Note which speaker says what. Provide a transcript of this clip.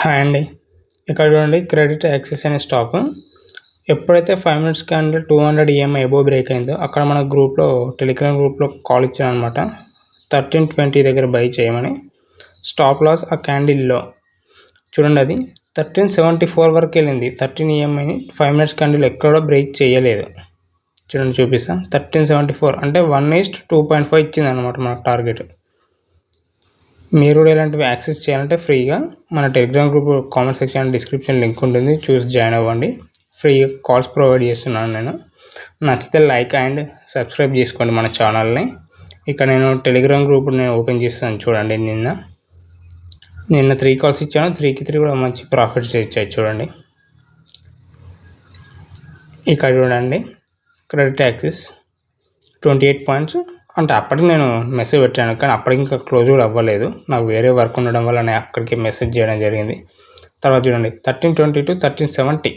Speaker 1: Hi అండి. ఇక్కడ చూడండి, క్రెడిట్ యాక్సెస్ అనే స్టాక్ ఎప్పుడైతే 5 minutes candle 200 EMI above break అయిందో అక్కడ మన గ్రూప్లో టెలిగ్రామ్ గ్రూప్లో కాల్ ఇచ్చాను అనమాట. 1320 దగ్గర బై చేయమని. స్టాప్ లాస్ ఆ క్యాండిల్లో చూడండి, అది 1374 వరకు వెళ్ళింది. 13 EMIని 5 మినిట్స్ క్యాండిల్ ఎక్కడో బ్రేక్ చేయలేదు. చూడండి, చూపిస్తాను. 1374 అంటే 1:2.5 ఇచ్చింది అనమాట మనకు టార్గెట్. మీరు కూడా ఇలాంటివి యాక్సెస్ చేయాలంటే ఫ్రీగా మన Telegram group comment section description link ఉంటుంది, చూసి జాయిన్ అవ్వండి. ఫ్రీగా కాల్స్ ప్రొవైడ్ చేస్తున్నాను నేను. నచ్చితే లైక్ అండ్ సబ్స్క్రైబ్ చేసుకోండి మన ఛానల్ని. ఇక్కడ నేను టెలిగ్రామ్ గ్రూప్ ఓపెన్ చేస్తాను చూడండి. నిన్న 3 కాల్స్ ఇచ్చాను. 3కి 3 కూడా మంచి ప్రాఫిట్స్ ఇచ్చాయి చూడండి. ఇక్కడ చూడండి, క్రెడిట్ యాక్సెస్ 28 పాయింట్స్ అంటే అప్పటికి నేను మెసేజ్ పెట్టాను, కానీ అప్పటికి ఇంకా క్లోజ్ కూడా అవ్వలేదు. నాకు వేరే వర్క్ ఉండడం వల్ల నేను అక్కడికి మెసేజ్ చేయడం జరిగింది. తర్వాత చూడండి, 1320 to 1370